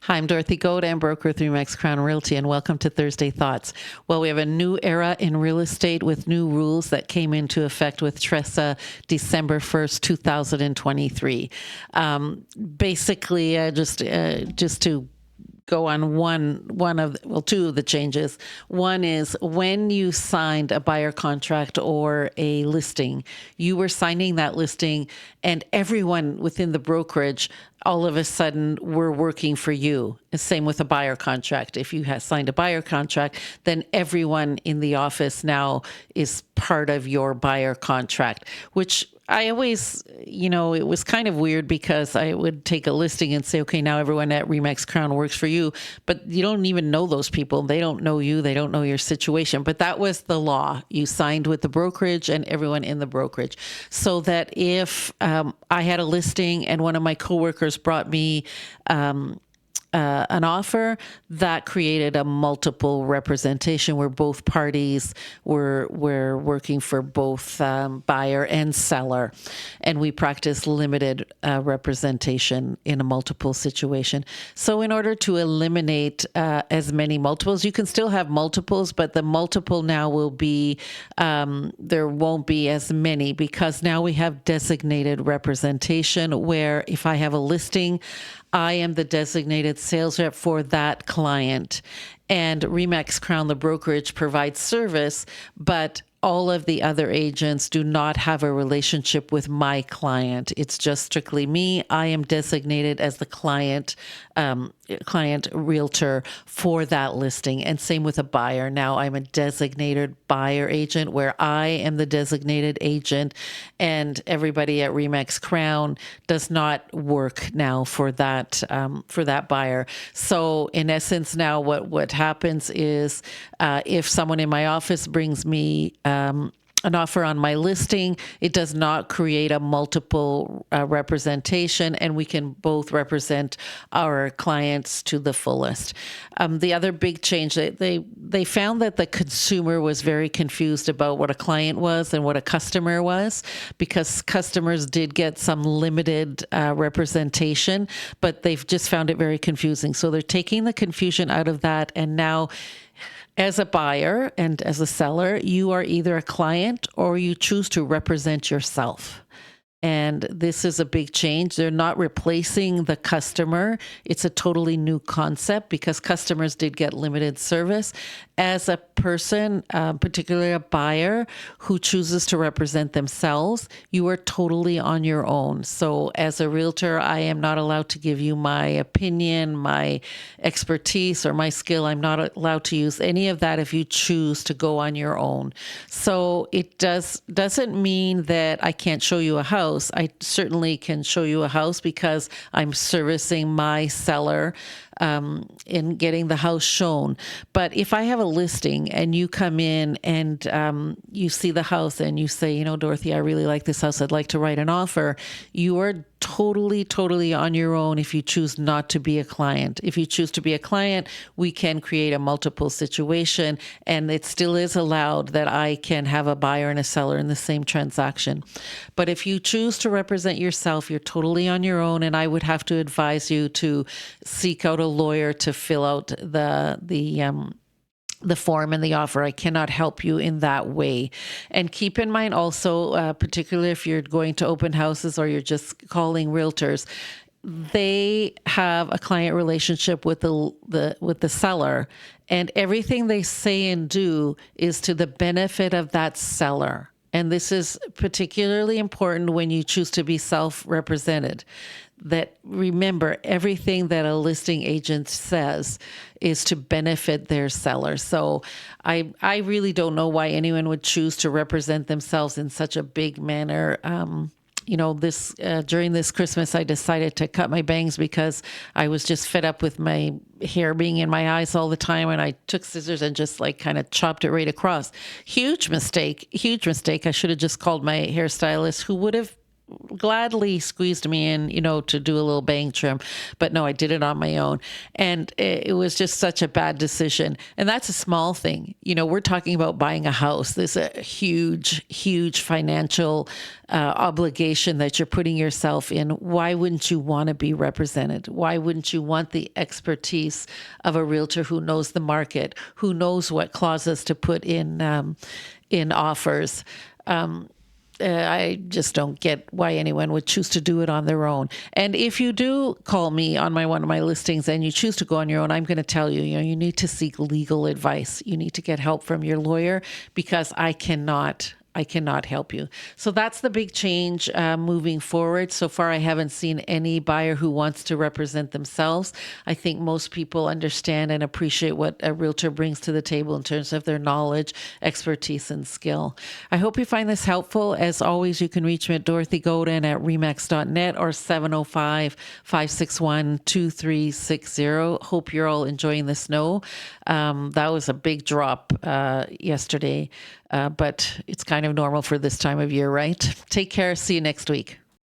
Hi, I'm Dorothy Godin, broker with Remax Crown Realty, and welcome to Thursday Thoughts. Well, we have a new era in real estate with new rules that came into effect with TRESA December 1st, 2023. Basically, just to go on two of the changes. One is when you signed a buyer contract or a listing, you were signing that listing and everyone within the brokerage all of a sudden were working for you. Same with a buyer contract. If you had signed a buyer contract, then everyone in the office now is part of your buyer contract, which I always, it was kind of weird because I would take a listing and say, okay, now everyone at Remax Crown works for you, but you don't even know those people. They don't know you. They don't know your situation. But that was the law. You signed with the brokerage and everyone in the brokerage. So that if I had a listing and one of my coworkers brought me an offer, that created a multiple representation where both parties were working for both buyer and seller, and we practice limited representation in a multiple situation. So in order to eliminate as many multiples, you can still have multiples, but the multiple now will be, there won't be as many because now we have designated representation where if I have a listing, I am the designated sales rep for that client. And Remax Crown, the brokerage, provides service, but all of the other agents do not have a relationship with my client. It's just strictly me. I am designated as the client realtor for that listing. And same with a buyer. Now I'm a designated buyer agent where I am the designated agent, and everybody at Remax Crown does not work now for that buyer. So in essence, now what happens is if someone in my office brings me an offer on my listing, it does not create a multiple representation, and we can both represent our clients to the fullest. The other big change, they found that the consumer was very confused about what a client was and what a customer was, because customers did get some limited representation, but they've just found it very confusing. So they're taking the confusion out of that, and now as a buyer and as a seller, you are either a client or you choose to represent yourself. And this is a big change. They're not replacing the customer. It's a totally new concept because customers did get limited service. As a person, particularly a buyer who chooses to represent themselves, you are totally on your own. So as a realtor, I am not allowed to give you my opinion, my expertise, or my skill. I'm not allowed to use any of that if you choose to go on your own. So it doesn't mean that I can't show you a house. I certainly can show you a house because I'm servicing my seller in getting the house shown. But if I have a listing and you come in and you see the house and you say, Dorothy, I really like this house. I'd like to write an offer. You are totally on your own if you choose not to be a client. If you choose to be a client, we can create a multiple situation, and it still is allowed that I can have a buyer and a seller in the same transaction. But if you choose to represent yourself, you're totally on your own, and I would have to advise you to seek out a lawyer to fill out the form and the offer. I cannot help you in that way. And keep in mind also, particularly if you're going to open houses or you're just calling realtors, they have a client relationship with the seller, and everything they say and do is to the benefit of that seller. And this is particularly important when you choose to be self-represented. That remember, everything that a listing agent says is to benefit their seller. So I really don't know why anyone would choose to represent themselves in such a big manner. During this Christmas, I decided to cut my bangs because I was just fed up with my hair being in my eyes all the time. And I took scissors and just kind of chopped it right across. Huge mistake. I should have just called my hairstylist, who would have gladly squeezed me in, to do a little bank trim. But no, I did it on my own. And it was just such a bad decision. And that's a small thing. We're talking about buying a house. There's a huge, huge financial obligation that you're putting yourself in. Why wouldn't you want to be represented? Why wouldn't you want the expertise of a realtor who knows the market, who knows what clauses to put in offers? I just don't get why anyone would choose to do it on their own. And if you do call me on one of my listings and you choose to go on your own, I'm going to tell you, you need to seek legal advice. You need to get help from your lawyer, because I cannot help you. So that's the big change moving forward. So far, I haven't seen any buyer who wants to represent themselves. I think most people understand and appreciate what a realtor brings to the table in terms of their knowledge, expertise, and skill. I hope you find this helpful. As always, you can reach me at Dorothy Godin at remax.net or 705-561-2360. Hope you're all enjoying the snow. That was a big drop yesterday. But it's kind of normal for this time of year, right? Take care. See you next week.